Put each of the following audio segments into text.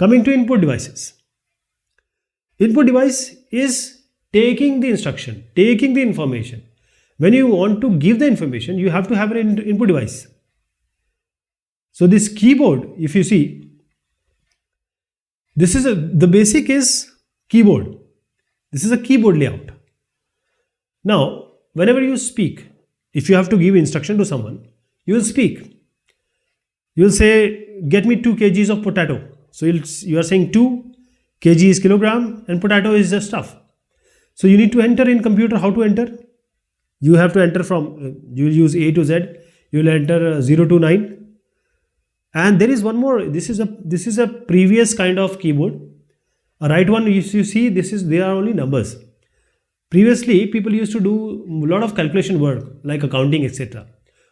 Coming to input devices. Input device is taking the instruction, taking the information. When you want to give the information, you have to have an input device. So this keyboard, if you see, the basic is keyboard. This is a keyboard layout. Now, whenever you speak, if you have to give instruction to someone, you will speak. You will say, get me 2 kgs of potato. So you are saying 2 kg is kilogram and potato is the stuff. So you need to enter in computer. How to enter? You have to enter from, you will use A to Z. You will enter 0 to 9. And there is one more. This is a previous kind of keyboard. A right one, you see, they are only numbers. Previously, people used to do a lot of calculation work like accounting, etc.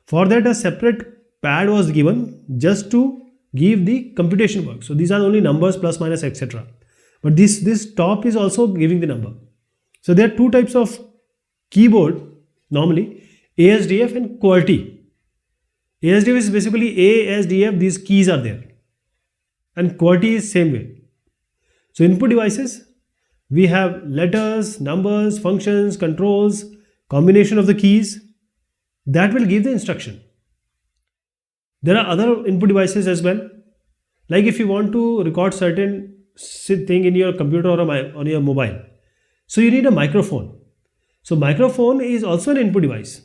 For that, a separate pad was given just to give the computation work. So these are only numbers, plus, minus, etc. But this top is also giving the number. So there are two types of keyboard normally, ASDF and QWERTY. ASDF is basically ASDF, these keys are there. And QWERTY is same way. So input devices, we have letters, numbers, functions, controls, combination of the keys that will give the instruction. There are other input devices as well. Like if you want to record certain thing in your computer or on your mobile. So you need a microphone. So microphone is also an input device.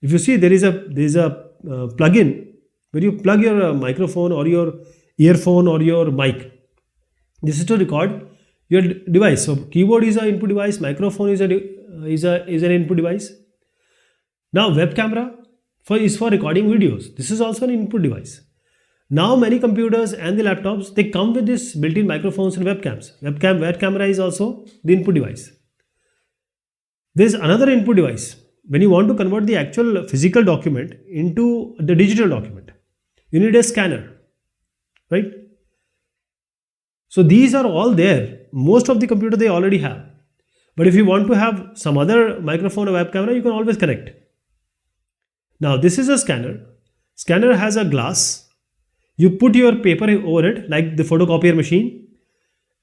If you see, there is a plug-in where you plug your microphone or your earphone or your mic. This is to record your device. So keyboard is an input device, microphone is an input device. Now web camera is for recording videos. This is also an input device. Now many computers and the laptops, they come with this built-in microphones and webcams. Web camera is also the input device. There is another input device. When you want to convert the actual physical document into the digital document, you need a scanner, right? So these are all there. Most of the computer they already have. But if you want to have some other microphone or web camera, you can always connect. Now this is a scanner. Scanner has a glass. You put your paper over it like the photocopier machine,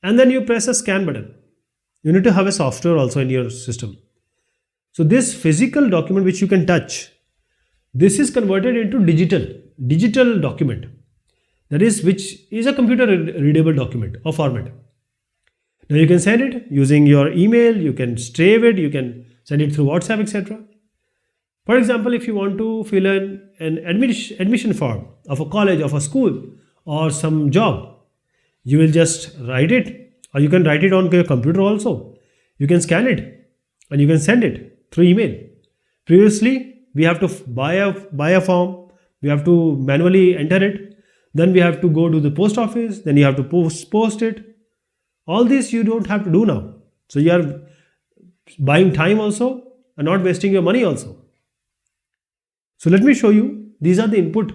and then you press a scan button. You need to have a software also in your system. So this physical document which you can touch, this is converted into digital document. That is, which is a computer readable document or format. Now you can send it using your email, you can save it, you can send it through WhatsApp, etc. For example, if you want to fill in an admission form of a college, of a school, or some job, you will just write it, or you can write it on your computer also. You can scan it and you can send it through email. Previously, we have to buy a form, we have to manually enter it, then we have to go to the post office, then you have to post it. All this you don't have to do now. So you are buying time also and not wasting your money also. So let me show you, these are the input.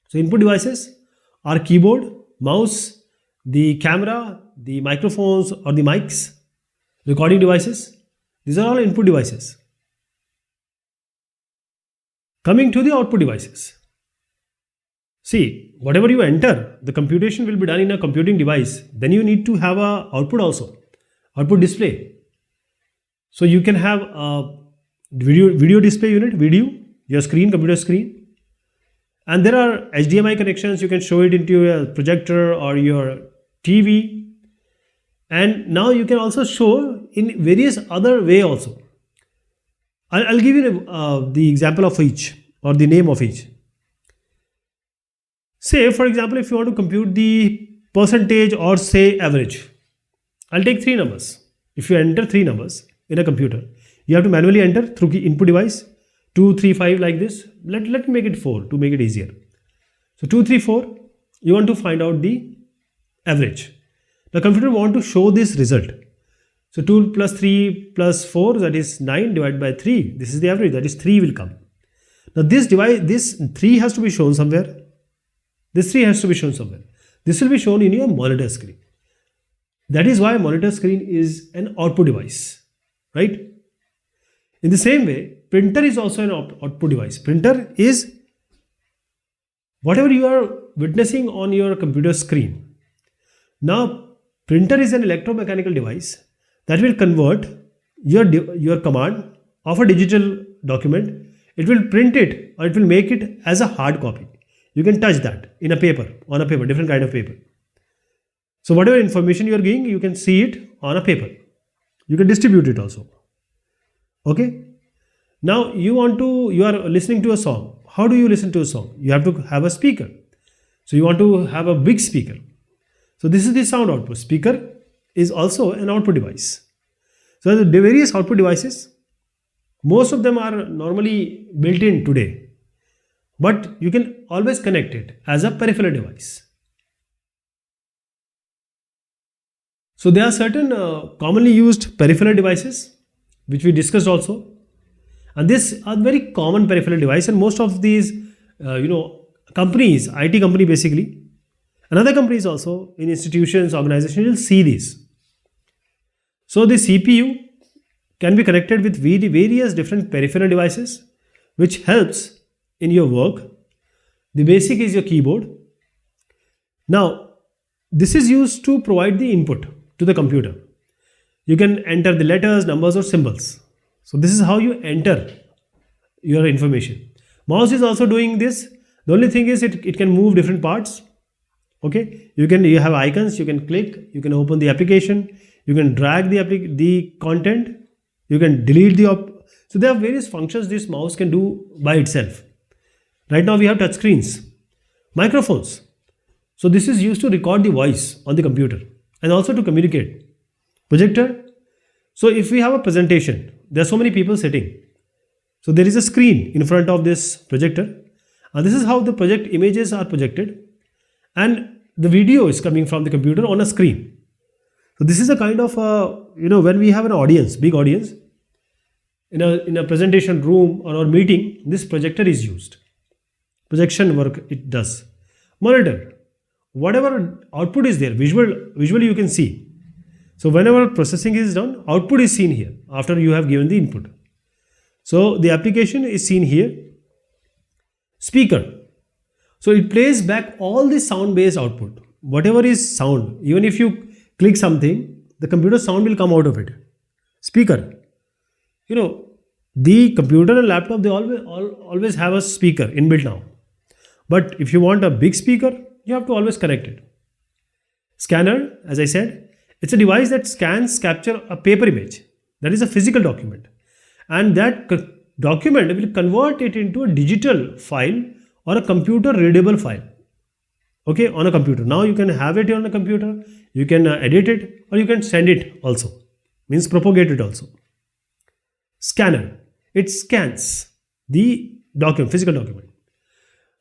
So input devices are keyboard, mouse, the camera, the microphones or the mics, recording devices. These are all input devices. Coming to the output devices. See, whatever you enter, the computation will be done in a computing device. Then you need to have a output also, output display. So you can have a video display unit, your screen, computer screen. And there are HDMI connections. You can show it into your projector or your TV. And now you can also show in various other way also. I'll give you the example of each or the name of each. Say, for example, if you want to compute the percentage or say average, I'll take 3 numbers. If you enter 3 numbers in a computer, you have to manually enter through the input device 2, 3, 5 like this. Let me make it 4 to make it easier. So 2, 3, 4, you want to find out the average. The computer want to show this result. So 2 plus 3 plus 4, that is 9 divided by 3. This is the average, that is 3 will come. Now this 3 has to be shown somewhere. This 3 has to be shown somewhere. This will be shown in your monitor screen. That is why monitor screen is an output device, right? In the same way, printer is also an output device. Printer is whatever you are witnessing on your computer screen. Now printer is an electromechanical device that will convert your command of a digital document. It will print it, or it will make it as a hard copy. You can touch that in a paper, on a paper, different kind of paper. So whatever information you are giving, you can see it on a paper. You can distribute it also. Okay. Now you are listening to a song. How do you listen to a song? You have to have a speaker. So you want to have a big speaker. So this is the sound output. Speaker is also an output device. So the various output devices, most of them are normally built in today, but you can always connect it as a peripheral device. So there are certain commonly used peripheral devices which we discussed also, and these are very common peripheral device, and most of these companies, IT company basically, and other companies also in institutions, organizations will see these. So the CPU can be connected with various different peripheral devices which helps in your work. The basic is your keyboard. Now this is used to provide the input to the computer. You can enter the letters, numbers or symbols. So this is how you enter your information. Mouse is also doing this. The only thing is it can move different parts. Okay, you have icons, you can click, you can open the application, you can drag the content, you can delete so there are various functions this mouse can do by itself. Right now we have touch screens, microphones. So this is used to record the voice on the computer and also to communicate. Projector. So if we have a presentation, there are so many people sitting. So there is a screen in front of this projector, and this is how the project images are projected, and the video is coming from the computer on a screen. So this is a kind of when we have an audience, big audience, in a presentation room or meeting, this projector is used. Projection work it does. Monitor. Whatever output is there, visually you can see. So whenever processing is done, output is seen here after you have given the input. So the application is seen here. Speaker. So it plays back all the sound based output. Whatever is sound, even if you click something, the computer sound will come out of it. Speaker. The computer and laptop, they always have a speaker inbuilt now. But if you want a big speaker, you have to always connect it. Scanner, as I said, it's a device that capture a paper image. That is a physical document. And that document will convert it into a digital file or a computer readable file. Okay, on a computer. Now you can have it on a computer, you can edit it, or you can send it also. Means propagate it also. Scanner. It scans the physical document.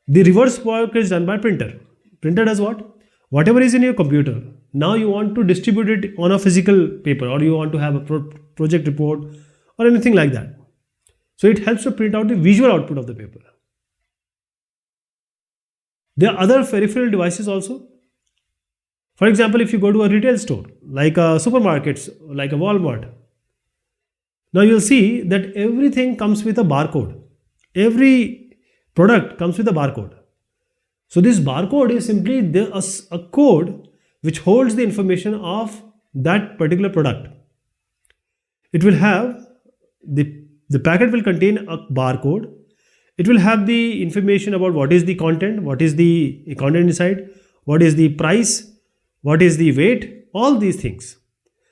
The reverse work is done by printer. Printer does what? Whatever is in your computer, now you want to distribute it on a physical paper, or you want to have a project report or anything like that. So it helps to print out the visual output of the paper. There are other peripheral devices also. For example, if you go to a retail store, like a supermarkets, like a Walmart, now you'll see that everything comes with a barcode. Every product comes with a barcode. So this barcode is simply a code which holds the information of that particular product. It will have the packet will contain a barcode. It will have the information about what is the content, what is the content inside, what is the price, what is the weight, all these things.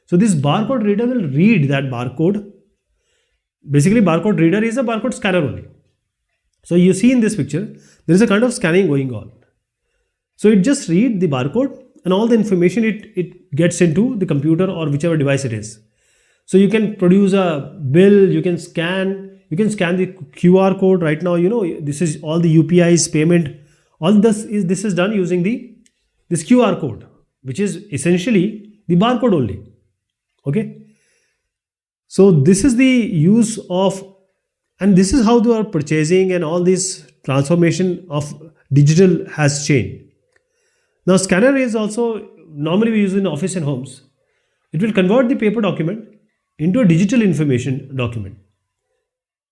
So this barcode reader will read that barcode. Basically, barcode reader is a barcode scanner only. So you see in this picture, there is a kind of scanning going on. So it just reads the barcode and all the information it gets into the computer or whichever device it is. So you can produce a bill, you can scan the QR code. Right now, this is all the UPI's payment. All this is done using this QR code, which is essentially the barcode only. Okay. So this is the use of, and this is how the purchasing and all this transformation of digital has changed. Now scanner is also normally we use in office and homes. It will convert the paper document into a digital information document.